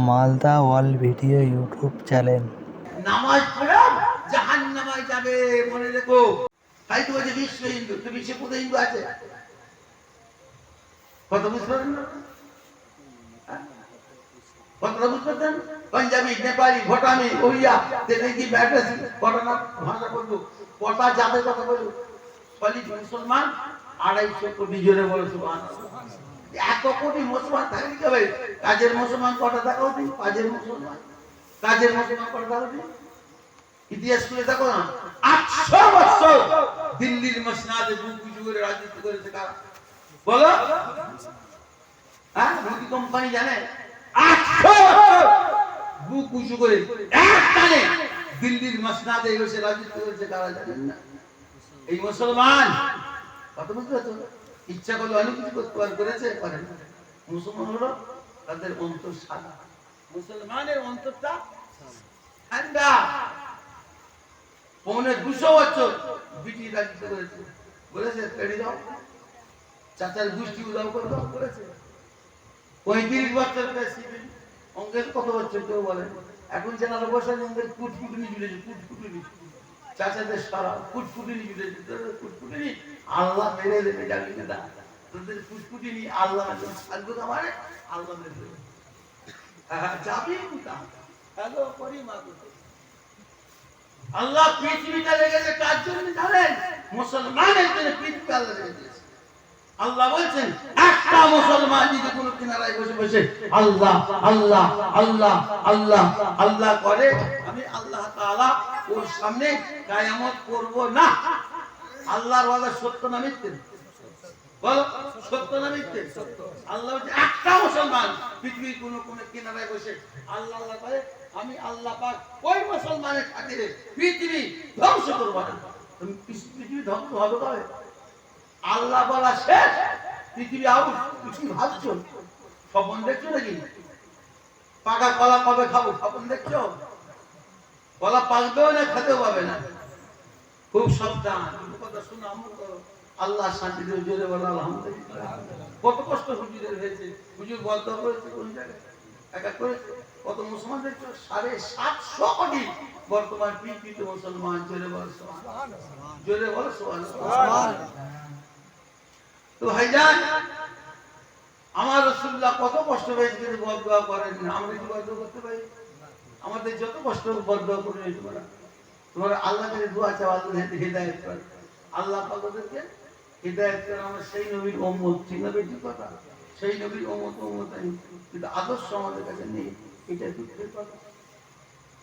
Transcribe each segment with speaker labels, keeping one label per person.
Speaker 1: Malda world video YouTube channel.
Speaker 2: নামাজ পড়ে জাহান্নামে যাবে, মনে রেখো। তাই তো বলছে বিশ্ব হিন্দু, তো বিশ্বে কোথায় হিন্দু আছে? কত বুঝতে পারেন না? কতটা বুঝতে পারছেন? পাঞ্জাবি, নেপালি, ভুটানি, ওড়িয়া, তেলেগি, ব্যাটাসি, কটনা ভাষা বলবো, কটা যাবে কথা বলবো। সলিড মুসলমান 250 কোটি, জোরে বলে সুবহানাল্লাহ। এত কোটি মুসলমান থাকলে কি হবে? কাজের মুসলমান কটা থাকা উচিত? কাজের মুসলমান কটা থাকা উচিত? ইতিহাস খুলে দেখো না, 800 বছর দিল্লির মসনাদে বুক উঁচু করে রাজত্ব করেছে কারা? বলো। হ্যাঁ, মোদি কোম্পানি জানে 800 বছর বুক উঁচু করে এক টানে দিল্লির মসনাদে এসে রাজত্ব করেছে কারা জানেন না? এই মুসলমান। কত বুঝতে পারছো? ইচ্ছা করলে অনেক কিছু করতে করেছে, করেন। মুসলমান হলো তাদের অন্তর সাদা, মুসলমানের অন্তরটা ঠান্ডা। 250 বছর ব্রিটিশ রাজত্ব করেছে, বলেছে পেড়ে যাও, চাচার গোষ্ঠী উদাও করে দাও, করেছে। 35 বছর প্রেসিডেন্ট, অঙ্কের কত বছর কেউ বলে। এখন যেনারা বসে অঙ্কের কুটকুটনি জুড়েছে, কুটকুটনি চাচাদের সারা কুটকুটনি জুড়েছে, কুটকুটনি আল্লাহ মেরে দেবে, জানি না তোদের কুটকুটনি আল্লাহ সাজবো আমারে, আল্লাহ মেরে দেবে। হ্যাঁ যাবি কোথাও, হ্যালো করি মা কোথায়। আল্লাহ পৃথিবীটা রেখেছে কার জন্য জানেন? মুসলমানের জন্য পৃথিবী আল্লাহ রেখেছে। আল্লাহ বলছেন একটা মুসলমান যদি কোনো কিনারায় বসে বসে আল্লাহ আল্লাহ আল্লাহ আল্লাহ আল্লাহ করে, আমি আল্লাহ তাআলা ওর সামনে কিয়ামত করব না। আল্লাহর ওয়াদা সত্য না মিথ্যে? বলো, সত্য না মিথ্যে? সত্য। আল্লাহ বলছে একটা মুসলমান পৃথিবীর কোন কিনারায় বসে আল্লাহ আল্লাহ করে, আমি আল্লাহ পাক ওই মুসলমানের খাতিরে পৃথিবী ধ্বংস করব না। তুমি পৃথিবী ধ্বংস হবে কবে? আল্লাহ বলা শেষ, পৃথিবী আউট। কিছু ভাবছো? স্বপ্ন দেখছো নাকি? পাকা কলা কবে খাবো স্বপ্ন দেখছো? কলা পাকবেও না, খেতেও পাবে না। খুব সাবধান, কথা শুনে আমল করো। আল্লাহ শান্তি দেবে, জোরে বলো আলহামদুলিল্লাহ। কত কষ্ট হুজুরের হয়েছে, হুজুর বলতে করেছে কোন জায়গায় একা করেছে। কত মুসলমান দেখছো? 750 কোটি বর্তমান পৃথিবীতে মুসলমান, জোরে বলো সুবহানাল্লাহ, জোরে বলো সুবহানাল্লাহ। তো ভাইজান, আমার রাসূলুল্লাহ কত কষ্ট পেয়েছে, কিন্তু বদদোয়া করেন না। আমরা কি বদদোয়া করতে পারি? আমাদের যত কষ্ট বদদোয়া করে নিতে পারে। তোমরা আল্লাহর কাছে দোয়া চাও, আল্লাহ হিদায়াত করে। আল্লাহ পাক ওদেরকে হিদায়াত করে। আমরা সেই নবীর উম্মত, ঠিক না বেশি কথা? সেই নবীর উম্মত কিন্তু আদর্শ আমাদের কাছে নেই, এটা দুঃখের কথা।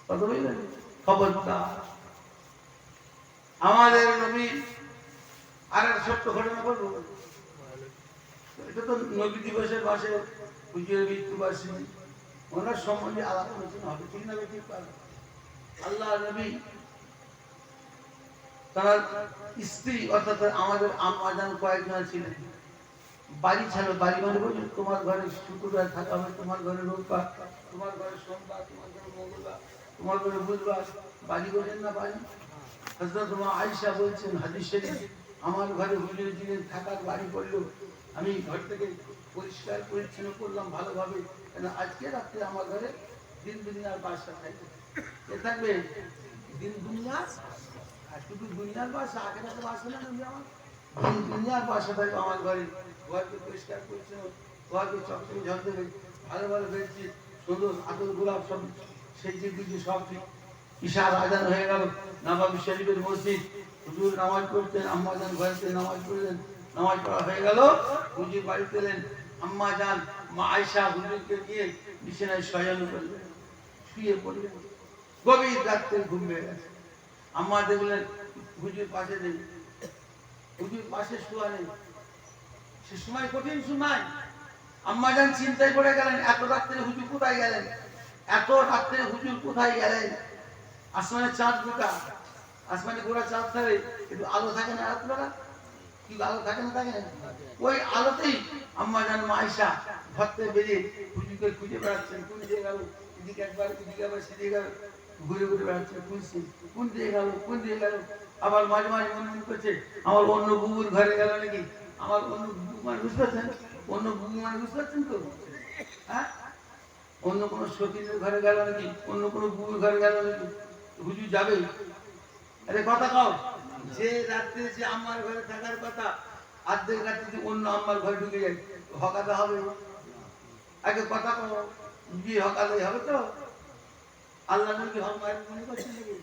Speaker 2: কথা বুঝলেন? খবরদার, আমাদের নবী আর এক সত্য ঘটনা বলবো। এটা তো নবী দিবসের মাসে হুজুরের মৃত্যুবার্ষিকী, ওনার সম্বন্ধে আলাপ আলোচনা হবে, ঠিক না বেশি? আল্লাহ নবী তার স্ত্রী অর্থাৎ আমাদের আম্মা জান কয়েকজন ছিলেন। বাড়ি ছিল, বাড়ি মানে বলছি তোমার ঘরে শুক্রবার থাকা হবে, তোমার ঘরে রোববার, তোমার ঘরে সোমবার, তোমার ঘরে মঙ্গলবার, তোমার ঘরে বুধবার। বাড়ি বলেন না বাড়ি। হযরত মা আয়েশা বলছেন হাদিস শরীফ, আমার ঘরে হুজুর যিনি থাকার বাড়ি করলো, আমি ঘর থেকে পরিষ্কার পরিচ্ছন্ন করলাম ভালোভাবে, কেন আজকে রাত্রে আমার ঘরে দিন দুনিয়ার বাসা থাকবে। কে থাকবে? দিন দুনিয়া। আর শুধু দুনিয়ার বাসা, আখেরাতের বাসা না, আমার দিন দুনিয়ার বাসা থাকবে আমার ঘরে। ঘরকে পরিষ্কার পরিচ্ছন্ন, ঘরকে চকচকে ঝকঝকে ভালো ভালো বেশি সুন্দর আতর গোলাপ সব সেজে গুজে সব ঠিক। ঈশার আজান হয়ে গেল, নববী শরীফের মসজিদ, হুজুর নামাজ পড়তেন, আম্মা জান ঘরেতে নামাজ পড়লেন, নামাজ পড়া হয়ে গেল, হুজুর বাড়িতে এলেন। আম্মা জান মা আয়েশা হুজুরকে নিয়ে বিছানায় শয়ন করলেন, শুয়ে পড়লেন। গভীর রাত্রে ঘুম ভেঙে গেছে। আম্মা দেখলেন হুজুর পাশে নেই, হুজুর পাশে শোয়া নেই। সে সময় কঠিন সময়, আম্মা জান চিন্তায় পড়ে গেলেন, এত রাত্রে হুজুর কোথায় গেলেন, এত রাত্রে হুজুর কোথায় গেলেন। আসমানে চাঁদ গোটা, আসমানে গোড়া চাঁদ থাকে, কিন্তু আলো থাকে না রাত বেলা, কি আলো থাকে না? থাকে না। ওই আলোতেই আম্মা জান মা আয়েশা ঘর থেকে বেরিয়ে হুজুরকে খুঁজে বেড়াচ্ছেন। কোন দিকে গেল, এদিকে একবার, এদিকে আবার, সেদিকে গেল, ঘুরে ঘুরে বেড়াচ্ছেন, খুঁজছেন কোন দিকে গেল, কোন দিকে গেল। আবার মাঝে মাঝে মনে মনে করছে আমার অন্য বুবুর ঘরে গেল নাকি, আমার অন্য বুবু, মানে বুঝতে পারছেন? অন্য বুবু মানে বুঝতে পারছেন তো? হ্যাঁ, অন্য কোনো সতীনের ঘরে গেল নাকি, অন্য কোনো বুড়ির ঘরে গেল নাকি, হুজুর যাবে? আরে কথা কও, যে রাত্রে যে আমার ঘরে থাকার কথা অর্ধেক রাত্রে অন্য আমার ঘরে ঢুকে যায়, হকাতে হবে? আগে কথা কও, বিয়ে হকাতে হবে তো? আল্লাহ নবী হক মায়ের মনে করছেন নাকি?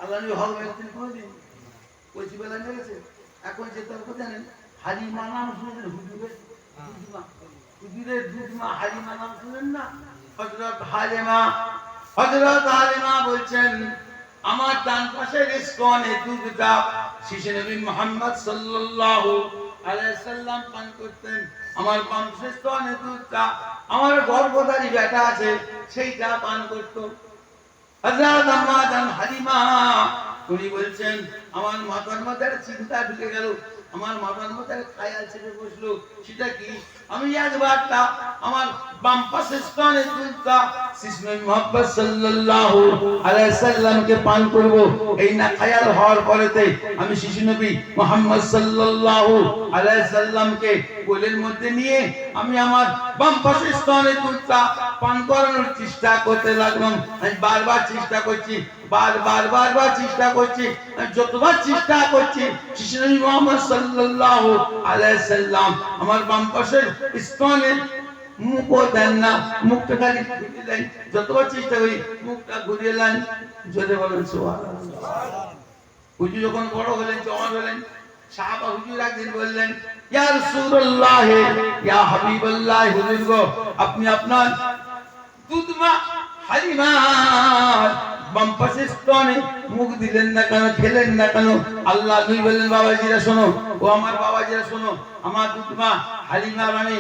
Speaker 2: আল্লাহ নবী হক মায়ের কোনোদিন কচি বেলা লেগেছে? এখন যে তর্ক জানেন, হালিমা নাম শুনেছেন? হুজুরের দুধমা হালিমা নাম শুনেন না? হযরত হালিমা বলছেন, আমার ডান পাশের স্তনে দুধটা শিশু নবী মুহাম্মদ সাল্লাল্লাহু আলাইহি সাল্লাম পান করতেন, আমার বাম পাশের স্তনে দুধটা আমার গর্ভধারী বেটা আছে সেইটা পান করত। হযরত আম্মা জান হালিমা উনি বলছেন, আমার মাথার মধ্যে একটা চিন্তা ঢুকে গেল, আমার মাথার মধ্যে একটা খায়াল চেপে বসলো। সেটা কি? আমি একবারটা আমার বাম পাশের স্তনে দুধটা শিশু নবী মুহাম্মদ সাল্লাল্লাহু আলাইহি সাল্লামকে পান করব। এই না খায়াল হওয়ার পরেতে আমি শিশু নবী মুহাম্মদ সাল্লাল্লাহু আলাইহি সাল্লামকে কোলের মধ্যে নিয়ে আমি আমার বাম পাশের স্তনে দুধটা পান করানোর চেষ্টা করতে লাগলাম। আমি বারবার চেষ্টা করছি, বারবার চেষ্টা করছি, যতবার চেষ্টা করছি শিশু নবী মুহাম্মদ সাল্লাল্লাহু আলাইহি সাল্লাম আমার বাম পাশের স্তনে মুখও দেন না, মুখটা খালি ঘুরিয়ে দেন। যতবার চেষ্টা করি মুখটা ঘুরিয়ে দেন। জোরে বলেন সুবহানাল্লাহ। হুজুর যখন বড় হলেন, জওয়ান হলেন, সাহাবা হুজুর একদিন বললেন, ইয়া রাসূলুল্লাহ, ইয়া হাবিবাল্লাহ, হুজুর গো, আপনি আপনার দুধমা হালিমার বাম পাশের স্তনে মুখ দিলেন না কেন, খেলেন না কেন? আল্লাহ নবী বললেন, বাবাজিরা শোনো, ও আমার বাবাজিরা শোনো, আমার দুধমা হালিমার আমি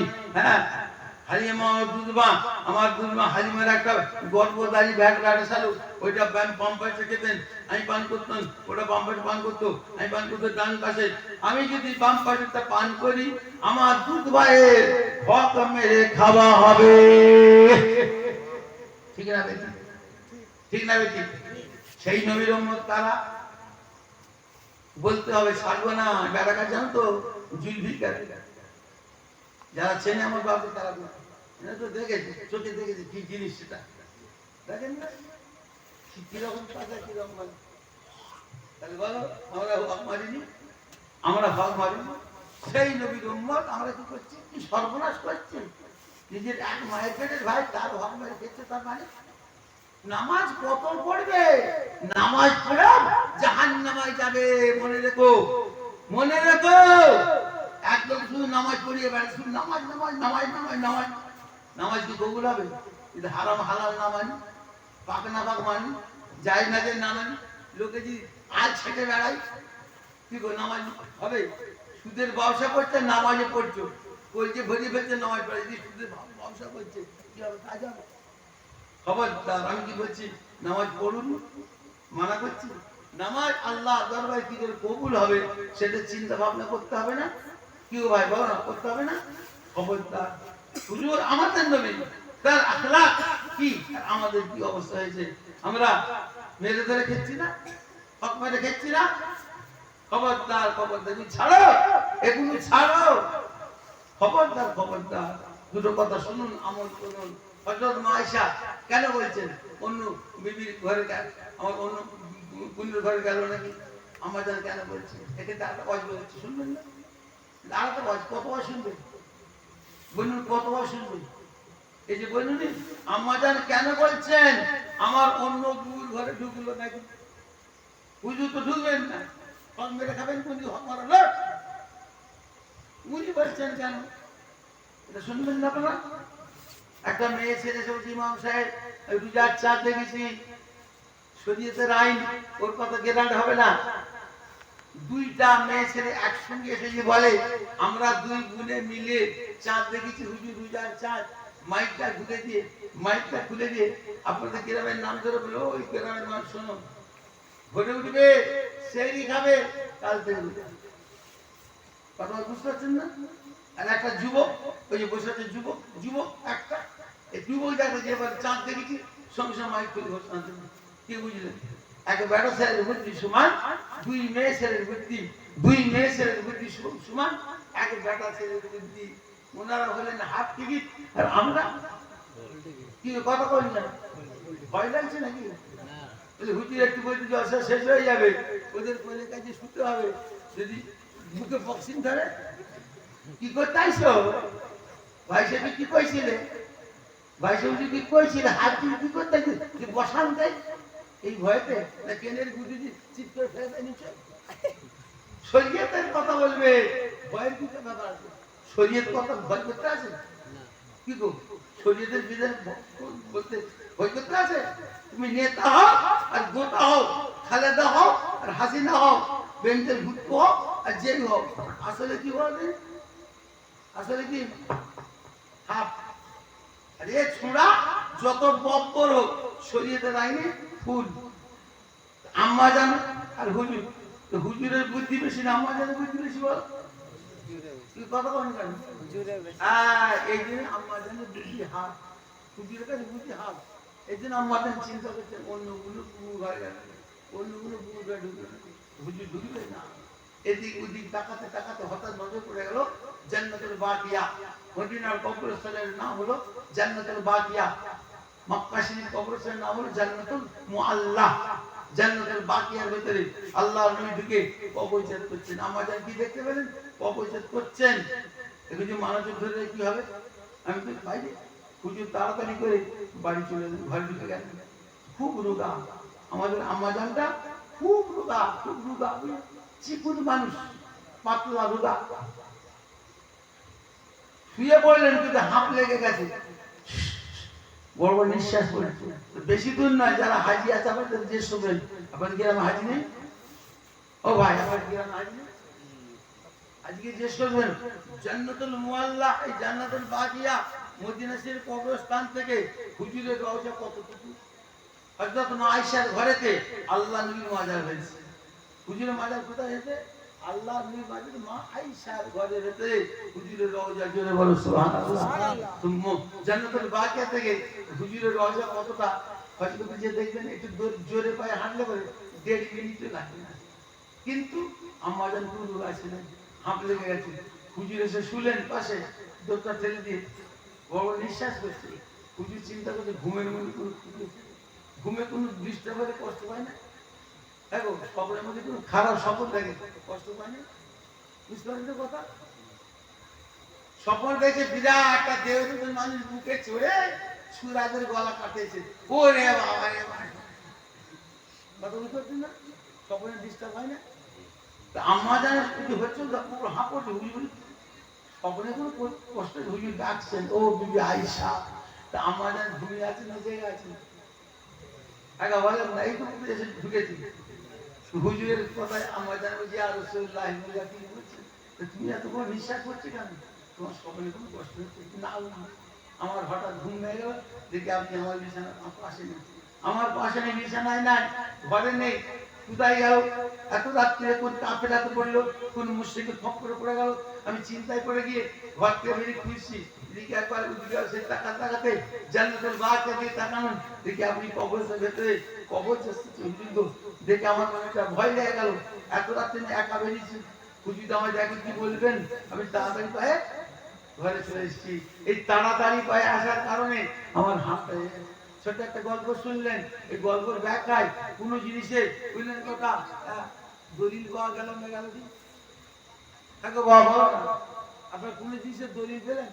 Speaker 2: হালিমা দুধমা, আমার দুধমা হালিমার একটা গর্ভধারী বেটা ছিল, ওইটা বাম পাশে খেতেন, আমি পান করতাম, ওটা বাম পাশে পান করতো, আমি পান করতো ডান পাশে। আমি যদি বাম পাশেরটা পান করি, আমার দুধ ভাইয়ের হক মেরে খাওয়া হবে। ঠিক না বেটি? ঠিক না বেটি? সেই নবীর উম্মত তারা বলতে হবে, ছাড়বো না। বেড়াকা জানো তো, জুলফিকার, যারা চেনে আমার বাবু তারা তো দেখেছে, চোখে দেখেছে কি জিনিস সেটা, দেখেন না কিরকম পাতা, কিরকম মানে। তাহলে বলো, আমরা হক মারিনি? আমরা হক মারিনি? সেই নবীর উম্মত আমরা কি করছি? কি সর্বনাশ করছি? নিজের এক মায়ের পেটের ভাই তার হক মেরে খেচ্ছে। তার মানে নামাজ কত পড়বে, নামাজ পড়ে জাহান্নামে যাবে, মনে রেখো, মনে রেখো। একদম শুধু নামাজ পড়িয়ে বেড়ায়, শুধু নামাজ নামাজ নামাজ নামাজ নামাজ। নামাজ কি কবুল হবে? যদি হারাম হালাল না মানি, পাক না পাক মানি, যাই না যে না মানি, লোকে যদি আজ ছেটে বেড়ায়, কি গো নামাজ হবে? সুদের ব্যবসা করছে, নামাজে পড়ছো, কলছে ভরিয়ে ফেলছে, নামাজ পড়ে। যদি সুদের ব্যবসা করছে, কি হবে? কাজ হবে? খবরদার, আমি কি বলছি? নামাজ পড়ুন, মানা করছি। নামাজ আল্লাহ দরবারে কি করে কবুল হবে সেটা চিন্তা ভাবনা করতে হবে না? কি গো ভাই, বলো না, করতে হবে না? খবরদার, হুজুর আমাদের নবী তার আখলাক কি, আমাদের কি অবস্থা হয়েছে? আমরা মেরে ধরে খেচ্ছি না, হক মেরে খেচ্ছি না? খবরদার, খবরদার, ছাড়ো এগুলো, ছাড়ো, খবরদার, খবরদার। দুটো কথা শুনুন, আমল করুন। হযরত মা আয়েশা কেন বলছেন অন্য বিবির ঘরে গেল, আমার অন্য কুন্ডুর ঘরে গেল নাকি? আমার জান কেন বলছে? এক্ষেত্রে একটা ওয়াজ বলছে, শুনবেন না? আর একটা ওয়াজ, কত ওয়াজ শুনবেন? বলুন, কত ওয়াজ শুনবেন? এই যে বলুন, আম্মা জান কেন বলছেন আমার অন্য বুড়ির ঘরে ঢুকলো নাকি? হুজুর তো ঢুকবেন না, হক মেরে খাবেন, কোন হক মারালো? উনি বলছেন কেন? এটা শুনবেন না আপনারা? একটা মেয়ে ছেলে সবজি ইমাম সাহেব রোজার চাঁদ দেখেছি, শরীয়তের আইন, ওর কথা গ্যারান্টি হবে না। দুইটা মেয়ে ছেলে একসঙ্গে এসে যে বলে আমরা দুই বোনে মিলে চাঁদ দেখেছি, হুজুর রোজার চাঁদ, মাইকটা খুলে দিয়ে আপনাদের গ্রামের নাম ধরে বলো, ওই গ্রামের মানুষ শোনো, ভরে উঠবে, সেই খাবে, কাল থেকে কথা বুঝতে পারছেন না? আর একটা যুবক, ওই যে বসে আছে যুবক একটা, এই যুবক দেখো যে এবার চাঁদ দেখেছি, সঙ্গে সঙ্গে মাইক খুলে ঘোষণা দেবে। কি বুঝলেন? এক বেটা ছেলের বুদ্ধি সমান, দুই মেয়ে ছেলের বুদ্ধি সমান, এক বেটা ছেলের বুদ্ধি। ওনারা হলেন হাফ টিকিট, আর আমরা কি কি কথা কই না ভয় লাগছে নাকি বলে হুজুর একটু বলতে জ্বর শেষ হয়ে যাবে ওদের কোলে কাছে শুতে হবে যদি মুখে বক্সিং ধরে কি করতে আইছো ভাই সাহেব কি কইছিলে ভাই সাহেব কি কইছিলে হাত দিয়ে কি করতে আইছো যে বসান দেয় এই ভয়তে না কেনের গুটি চিৎ করে ফেলে দেয় নিচে শরীয়তের কথা বলবে ভয়ের কি কথা আছে শরীয়ত কথা ভয় করতে আছে কি গো শরীয়তের বিধান বলতে ভয় করতে আছে তুমি নেতা হও আর গোটা হও খালেদা হও আর হাসিনা হও বেঞ্চের ভূত হও আর জেল হও আসলে কি বলবে আসলে কি হাফ আরে ছোড়া যত বব্বর হোক শরীয়তের আইনে ফুল আম্মা জানো আর হুজুর তো হুজুরের বুদ্ধি বেশি না আম্মা জানের বুদ্ধি বেশি বল তুই কথা বলেন কেন এই জন্য আম্মা জানের বুদ্ধি হাফ হুজুরের কাছে বুদ্ধি হাফ এই জন্য আম্মা জান চিন্তা করছেন অন্যগুলো পুরো হয়ে গেল অন্যগুলো পুরো ঢুকবে হুজুর ঢুকবে না এদিক ওদিক তাকাতে তাকাতে হঠাৎ নজর পড়ে গেল জান্নাতুল বাকিয়া মদিনার কবরস্থানের নাম হলো জান্নাতুল বাকিয়া মক্কা শরীফ কবরস্থানের নাম হলো জান্নাতুল মুআল্লা জান্নাতুল বাকিয়ার ভিতরে আল্লাহর নবী ঢুকে কবরজাত করছেন আমাদের কি দেখতে পেলেন কবরজাত করছেন এগুলো যে মানুষের ধরে কি হবে আমি তো বাইরে হুজুর তাড়াতাড়ি করে বাড়ি চলে গেলেন ঘরে ঢুকে গেলেন খুব রোগা আমাদের আম্মাজানটা খুব রোগা চিকুন মানুষ পাতলা রোগা শুয়ে পড়লেন কিন্তু হাঁপ লেগে গেছে বড় বড় নিঃশ্বাস পড়ছে বেশি দূর নয় যারা হাজি আছে আপনাদের যে শুনবেন আপনাদের গ্রামে হাজি নেই ও ভাই আমার গ্রামে হাজি নেই আজকে যে শুনবেন জান্নাতুল মুআল্লা এই জান্নাতুল বাকিয়া মদিনা শরীফ কবরস্থান থেকে হুজুরের রওজা কতটুকু হযরত আয়েশার ঘরেতে আল্লাহ নবীর মাজার হয়েছে হুজুরের মাজার কোথায় হয়েছে আল্লাহ নবীর মাজার মা আয়েশার ঘরে হয়েছে হুজুরের রওজা জোরে বলো সুবহানাল্লাহ জান্নাতুল বাকিয়া থেকে হুজুরের রওজা কতটা হয়তো যে দেখবেন একটু জোরে পায়ে হাঁটলে পরে 1.5 মিনিট লাগে না কিন্তু আমাদের পুরো আছে না হাঁপ লেগে গেছে হুজুর এসে শুলেন পাশে দরজা ঠেলে দিয়ে বড় নিঃশ্বাস করছে হুজুর চিন্তা করছে ঘুমের মধ্যে ঘুমে কোনো ডিস্টার্ব হলে কষ্ট পায় না দেখো স্বপ্নের মধ্যে কোনো খারাপ স্বপ্ন দেখে কষ্ট পায় না বুঝতে পারেন কথা স্বপ্ন দেখে বিরাট একটা দেবদূতের মানুষ বুকে চড়ে সুরাজের গলা কাটেছে ওরে বাবা রে কথা বুঝতে পারছেন না স্বপ্নে ডিস্টার্ব হয় না আম্মা জানে কিছু হচ্ছে পুরো হাঁপ করছে হুজুর স্বপ্নে কোনো কষ্ট হুজুর ডাকছেন ও বিবি আয়েশা তা আম্মা জানে ঘুমিয়ে আছে না জেগে আছে আগে বলেন না এই তো এসে ঢুকেছি হুজুরের কথায় আম্মা জানে যে আর রাসূলুল্লাহ কি বলছেন তুমি এত বড় নিঃশ্বাস করছো কেন তোমার স্বপ্নে কোনো কষ্ট হচ্ছে না আমার হঠাৎ ঘুম ভেঙে গেল দেখি আপনি আমার বিছানা পাশে নেই আমার পাশে নেই বিছানায় নাই ঘরে নেই কোথায় গেল এত রাত্রে কোন কাফেলাতে পড়লো কোন মুশরিকে ফক্করে পড়ে গেল আমি চিন্তায় পড়ে গিয়ে ঘর থেকে বেরিয়ে খুঁজছি দেখি একবার উদিকে সে তাকাতে জান্নাতুল বাকিয়া দিয়ে তাকানো দেখি আপনি কবরের ভেতরে কবর হুজুর দেখে আমার মনে একটা ভয় লেগে গেল এত রাত্রে একা বেরিয়েছি হুজুর আমার দেখে কি বলবেন আমি তাড়াতাড়ি পায়ে ঘরে চলে এসেছি এই তাড়াতাড়ি পায়ে আসার কারণে আমার হাতটা ছোট একটা গল্প শুনলেন এই গল্পের ব্যাখ্যায় কোন জিনিসে বুঝলেন কথা দলিল পাওয়া গেল না গেল কি বাবা আপনার কোন জিনিসের দলিল পেলেন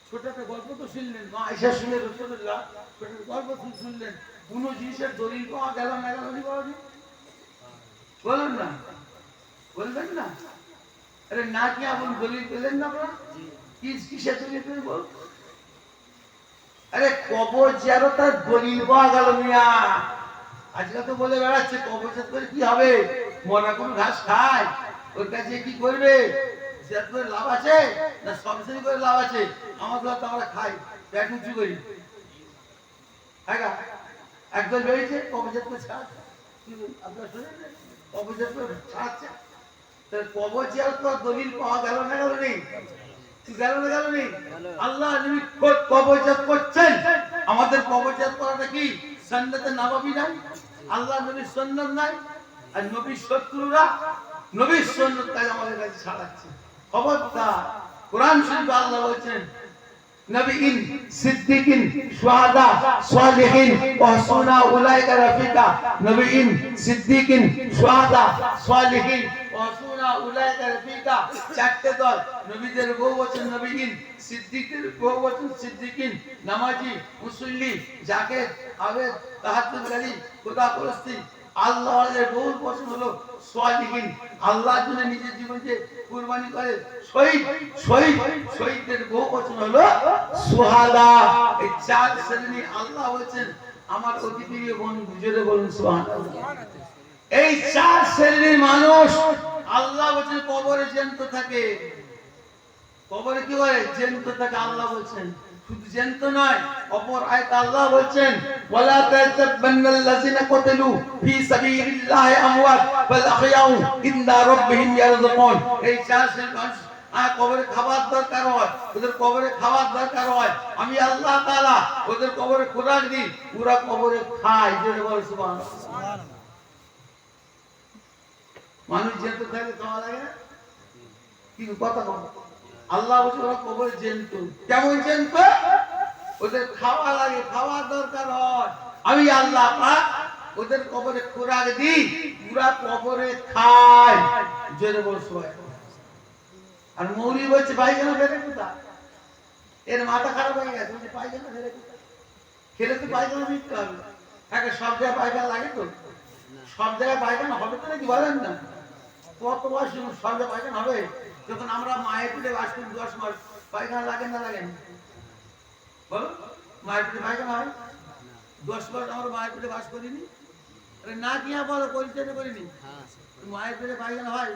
Speaker 2: ছোট একটা গল্প তো শুনলেন মা আয়েশা শুনে রাসূলুল্লাহ ছোট গল্প শুনলেন কোন জিনিসের দলিল পাওয়া গেল না গেল কি বাবা বলুন না বলবেন না আরে না কি আপনি দলিল পেলেন না আপনারা কিসের দলিল পেলেন বল আরে কবর জিয়ারতের দলিল পাওয়া গেল মিয়া আজকে তো বলে বেড়াচ্ছে কবর জিয়ারত করে কি হবে মরা কোন ঘাস খায় ওর কাছে কি করবে জিয়ারত করে লাভ আছে না সবসেই করে লাভ আছে আমাদের তো আমরা খাই পেট উঁচু করি হ্যাঁ একদল বেরিয়েছে কবর জিয়ারত করে ছাড়াচ্ছে আপনারা শুনেন কবর জিয়ারত করে ছাড়াচ্ছে তাহলে কবর জিয়ারত দলিল পাওয়া গেল না গেল নেই আল্লাহ নবী কবরজাত করছেন আমাদের কবরজাত করাটা কি সুন্নতে নববী নাই আল্লাহ নবীর সুন্নাত নাই আর নবীর শত্রুরা নবীর সুন্নাত কাজ আমাদের কাছে ছাড়াচ্ছে খবরদার কোরআন শরীফে আল্লাহ বলেন নবীন, সিদ্দিকিন, শুহাদা, সালিহিন ওয়া হাসুনা উলাইকা রাফিকা। নবীন, সিদ্দিকিন, শুহাদা, সালিহিন ওয়া হাসুনা উলাইকা রাফিকা। চারটে দল। নবীদের বহুবচন নবীন, সিদ্দিকের বহুবচন সিদ্দিকিন, নামাজি, মুসল্লি, জাকের, আবেদ, তাহাজ্জুদকারী, খোদাপরস্তি। আল্লাহর বহু বচন হলো সালিহিন, আল্লাহর জন্য নিজের জীবনকে কুরবানি করে। শহীদ, শহীদদের বহু বচন হলো শুহাদা। এই চার শ্রেণী আল্লাহ বলেছেন আমার অতি প্রিয় বন্ধু। জোরে বলুন সুবহানাল্লাহ। এই চার শ্রেণীর মানুষ আল্লাহ বলেছেন কবরে জ্যান্ত থাকে। কবরে কি হয়? জ্যান্ত থাকে। আল্লাহ বলেছেন শুধু জ্যান্ত নয়, অপর আয়াতে আল্লাহ বলেছেন ওয়ালা তাযাবান্নাল্লাযিনা কুতিলু ফি সাবিলিল্লাহি আমওয়াত বাল আহইয়াউ ইনদা রাব্বিহিম ইয়ারযুকুন। এই চার শ্রেণীর মানুষ কবরে খাবার দরকার হয়, ওদের কবরে খাবার দরকার হয়, আমি আল্লাহ তাআলা ওদের কবরে খোরাক দিই, পুরা কবরে খায়। জোরে বল সুবহানাল্লাহ। মানুষ জ্যান্ত থাকলে খাওয়া লাগে না? কি কথা বল? আল্লাহ বলছে ওরা কবরে জ্যান্ত। কেমন জ্যান্ত? ওদের খাওয়া লাগে, খাওয়ার দরকার হয়, আমি আল্লাহ পাক ওদের কবরে খোরাক দিই, পুরা কবরে খায়। জোরে বল সুবহানাল্লাহ। আর মৌলী বলছে পায়খানা ফেলে কোথা? এর মাথা খারাপ হয়ে গেছে, বলছে পায়খানা ফেলে কোথা? খেলে তো পায়খানা দিতে হবে। তাকে সব জায়গায় পায়খানা লাগে তো? সব জায়গায় পায়খানা হবে তো নাকি বলেন না? কত বয়স সব জায়গায় পায়খানা হবে? যখন আমরা মায়ের পেটে বাস করি 10 মাস, পায়খানা লাগে না লাগে না? বলো, মায়ের পেটে পায়খানা হয়? 10 মাস আমরা মায়ের পেটে বাস করিনি? আরে না কি বলো, পরিচয় করিনি? মায়ের পেটে পায়খানা হয়?